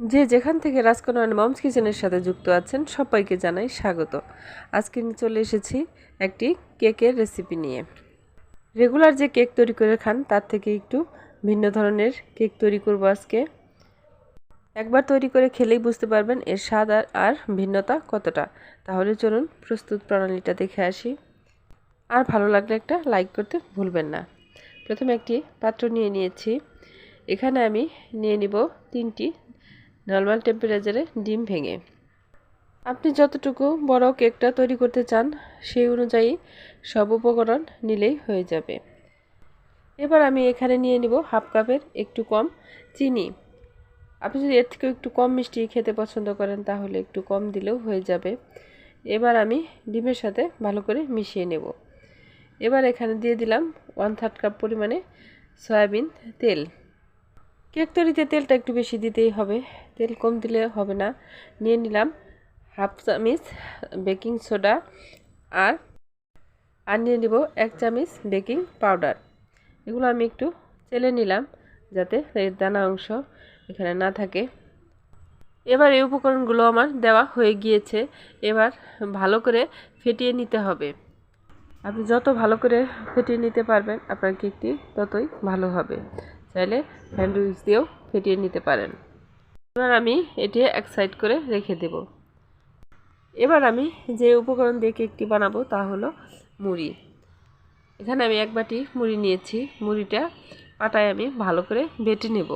যে যেখান থেকে রাজকন্যা মমস কিচেনের সাথে যুক্ত আছেন সবাইকে জানাই স্বাগত। আজকে চলে এসেছি একটি কেকের রেসিপি নিয়ে। রেগুলার যে কেক তৈরি করে খান তার থেকে একটু ভিন্ন ধরনের কেক তৈরি করব আজকে। একবার তৈরি করে খেলেই বুঝতে পারবেন এর স্বাদ আর ভিন্নতা কতটা। তাহলে চলুন প্রস্তুত প্রণালীটা দেখে আসি। আর ভালো লাগলে একটা লাইক করতে ভুলবেন না। প্রথমে একটি পাত্র নিয়ে নিয়েছি। এখানে আমি নিয়ে নিব 3টি নর্মাল টেম্পারেচারে ডিম ভেঙে। আপনি যতটুকু বড় কেকটা তৈরি করতে চান সেই অনুযায়ী সব উপকরণ নিলেই হয়ে যাবে। এবার আমি এখানে নিয়ে নিব হাফ কাপের একটু কম চিনি। আপনি যদি এর থেকে একটু কম মিষ্টি খেতে পছন্দ করেন তাহলে একটু কম দিলেও হয়ে যাবে। এবার আমি ডিমের সাথে ভালো করে মিশিয়ে নেব। এবার এখানে দিয়ে দিলাম 1/3 কাপ পরিমাণে সয়াবিন তেল। কেক তৈরিতে তেলটা একটু বেশি দিতেই হবে, তেল কম দিলে হবে না। নিয়ে নিলাম হাফ চামচ বেকিং সোডা আর নিয়ে নিব 1 চামচ বেকিং পাউডার। এগুলো আমি একটু চেলে নিলাম যাতে এর দানা অংশ এখানে না থাকে। এবার এই উপকরণগুলো আমার দেওয়া হয়ে গিয়েছে। এবার ভালো করে ফেটিয়ে নিতে হবে। আপনি যত ভালো করে ফেটিয়ে নিতে পারবেন আপনার কেকটি ততই ভালো হবে। চাইলে হ্যান্ড উইক্স দিয়েও ফেটিয়ে নিতে পারেন। এবার আমি এটি এক সাইড করে রেখে দেব। এবার আমি যে উপকরণ দিয়ে কেকটি বানাবো তা হলো মুড়ি। এখানে আমি 1 বাটি মুড়ি নিয়েছি। মুড়িটা পাটায় আমি ভালো করে বেটে নেব,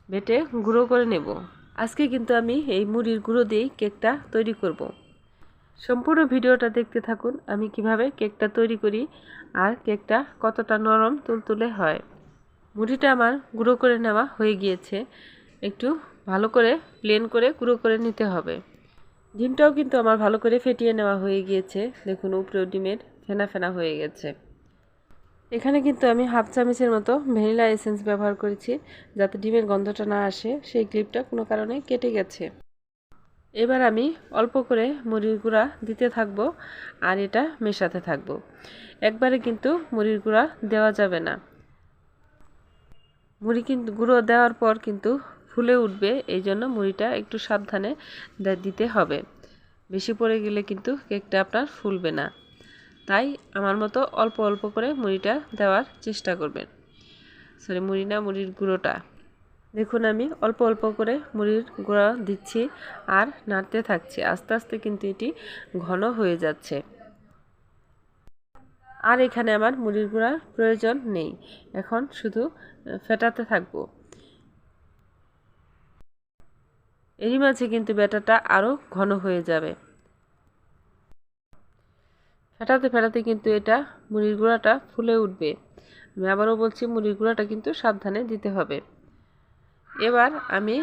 বেটে গুঁড়ো করে নেব। আজকে কিন্তু আমি এই মুড়ির গুঁড়ো দিয়েই কেকটা তৈরি করব। সম্পূর্ণ ভিডিওটা দেখতে থাকুন আমি কিভাবে কেকটা তৈরি করি আর কেকটা কতটা নরম তুলতুলে হয়। মুড়িটা আমার গুঁড়ো করে নেওয়া হয়ে গিয়েছে। একটু ভালো করে প্লেন করে গুঁড়ো করে নিতে হবে। ডিমটাও কিন্তু আমার ভালো করে ফেটিয়ে নেওয়া হয়ে গিয়েছে। দেখুন উপরেও ডিমের ফেনা ফেনা হয়ে গেছে। এখানে কিন্তু আমি হাফ চামচের মতো ভ্যানিলা এসেন্স ব্যবহার করেছি যাতে ডিমের গন্ধটা না আসে। সেই ক্লিপটা কোনো কারণে কেটে গেছে। এবার আমি অল্প করে মুড়ির গুঁড়া দিতে থাকবো আর এটা মেশাতে থাকবো। একবারে কিন্তু মুড়ির গুঁড়া দেওয়া যাবে না। মুড়ি কিন্তু গুঁড়ো দেওয়ার পর কিন্তু ফুলে উঠবে, এই জন্য মুড়িটা একটু সাবধানে দিতে হবে। বেশি পড়ে গেলে কিন্তু কেকটা আপনার ফুলবে না। তাই আমার মতো অল্প অল্প করে মুড়িটা দেওয়ার চেষ্টা করবেন। মুড়ির গুঁড়োটা দেখুন আমি অল্প অল্প করে মুড়ির গুঁড়া দিচ্ছি আর নাড়তে থাকছি। আস্তে আস্তে কিন্তু এটি ঘন হয়ে যাচ্ছে। আর এখানে আমার মুড়ির গুঁড়ার প্রয়োজন নেই, এখন শুধু ফেটাতে থাকবো। এরই মাঝে কিন্তু ব্যাটারটা আরও ঘন হয়ে যাবে। ফেটাতে ফেটাতে কিন্তু এটা মুড়ির গুঁড়াটা ফুলে উঠবে। আমি আবারও বলছি মুড়ির গুঁড়াটা কিন্তু সাবধানে দিতে হবে। এবার আমি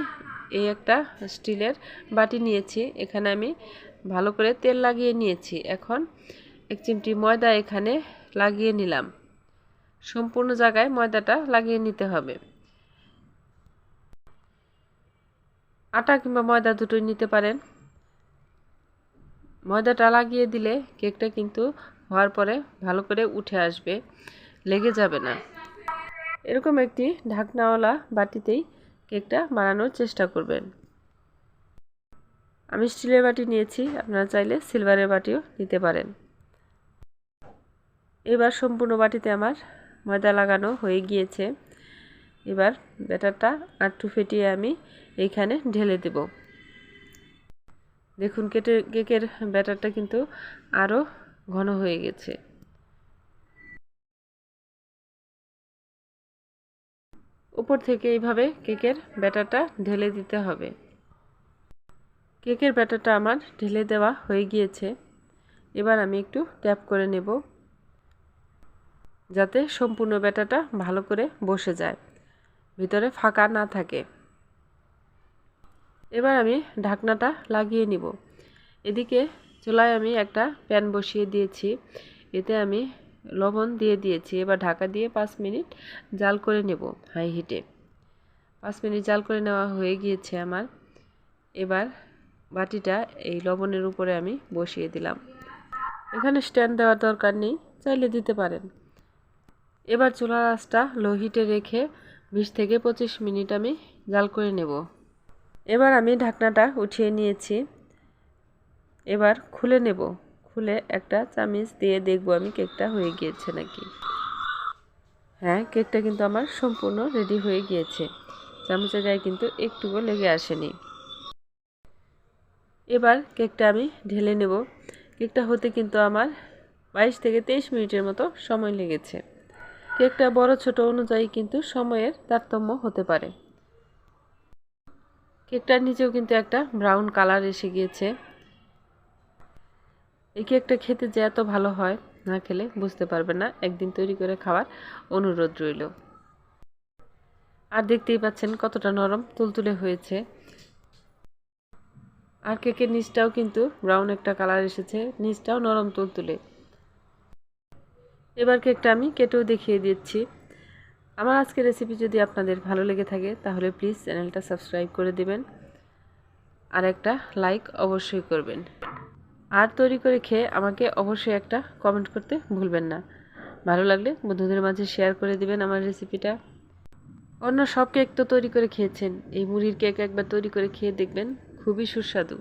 এই একটা স্টিলের বাটি নিয়েছি। এখানে আমি ভালো করে তেল লাগিয়ে নিয়েছি। এখন 1 চিমটি ময়দা এখানে লাগিয়ে নিলাম। সম্পূর্ণ জায়গায় ময়দাটা লাগিয়ে নিতে হবে। আটা কিংবা ময়দা দুটোই নিতে পারেন। ময়দাটা লাগিয়ে দিলে কেকটা কিন্তু হওয়ার পরে ভালো করে উঠে আসবে, লেগে যাবে না। এরকম একটি ঢাকনাওয়ালা বাটিতেই কেকটা বানানোর চেষ্টা করবেন। আমি স্টিলের বাটি নিয়েছি, আপনারা চাইলে সিলভারের বাটিও নিতে পারেন। এবার সম্পূর্ণ বাটিতে আমার ময়দা লাগানো হয়ে গিয়েছে। এবার ব্যাটারটা আটটু ফেটিয়ে আমি এইখানে ঢেলে দেব। দেখুন কেকের ব্যাটারটা কিন্তু আরও ঘন হয়ে গেছে। উপর থেকে এইভাবে কেকের ব্যাটারটা ঢেলে দিতে হবে। কেকের ব্যাটারটা আমার ঢেলে দেওয়া হয়ে গিয়েছে। এবার আমি একটু ট্যাপ করে নেব যাতে সম্পূর্ণ ব্যাটারটা ভালো করে বসে যায়, ভিতরে ফাঁকা না থাকে। এবার আমি ঢাকনাটা লাগিয়ে নিব। এদিকে চুলায় আমি একটা প্যান বসিয়ে দিয়েছি, এতে আমি লবণ দিয়ে দিয়েছি। এবার ঢাকা দিয়ে 5 মিনিট জাল করে নেব হাই হিটে। 5 মিনিট জাল করে নেওয়া হয়ে গিয়েছে আমার। এবার বাটিটা এই লবণের উপরে আমি বসিয়ে দিলাম। এখানে স্ট্যান্ড দেওয়ার দরকার নেই, চাইলে দিতে পারেন। এবার চুলার আঁচটা লো হিটে রেখে 20 থেকে 25 মিনিট আমি জাল করে নেব। এবার আমি ঢাকনাটা উঠিয়ে নিয়েছি। এবার খুলে নেব। খুলে একটা চামিচ দিয়ে দেখব আমি কেকটা হয়ে গিয়েছে নাকি। হ্যাঁ, কেকটা কিন্তু আমার সম্পূর্ণ রেডি হয়ে গিয়েছে। চামচের গায়ে কিন্তু একটুও লেগে আসেনি। এবার কেকটা আমি ঢেলে নেব। কেকটা হতে কিন্তু আমার 22 থেকে 23 মিনিটের মতো সময় লেগেছে। কেকটা বড় ছোট অনুযায়ী কিন্তু সময়ের তারতম্য হতে পারে। কেকটার নিচেও কিন্তু একটা ব্রাউন কালার এসে গিয়েছে। এই কেকটা খেতে যে এত ভালো হয়, না খেলে বুঝতে পারবে না। একদিন তৈরি করে খাওয়ার অনুরোধ রইল। আর দেখতেই পাচ্ছেন কতটা নরম তুলতুলে হয়েছে। আর কেকের নিচটাও কিন্তু ব্রাউন একটা কালার এসেছে, নিচটাও নরম তুলতুলে। এবার কেকটা আমি কেটেও দেখিয়ে দিচ্ছি। আমার আজকের রেসিপি যদি আপনাদের ভালো লেগে থাকে তাহলে প্লিজ চ্যানেলটা সাবস্ক্রাইব করে দিবেন আর একটা লাইক অবশ্যই করবেন। আর তৈরি করে খেয়ে আমাকে অবশ্যই একটা কমেন্ট করতে ভুলবেন না। ভালো লাগলে বন্ধুদের মাঝে শেয়ার করে দিবেন আমার রেসিপিটা। অন্য সব কেক তো তৈরি করে খেয়েছেন, এই মুড়ির কেক একবার তৈরি করে খেয়ে দেখবেন, খুবই সুস্বাদু।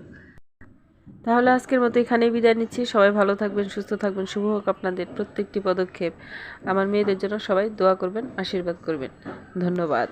তাহলে আজকের মতো এখানেই বিদায় নিচ্ছি। সবাই ভালো থাকবেন, সুস্থ থাকবেন। শুভ হোক আপনাদের প্রত্যেকটি পদক্ষেপ। আমার মেয়েদের জন্য সবাই দোয়া করবেন, আশীর্বাদ করবেন। ধন্যবাদ।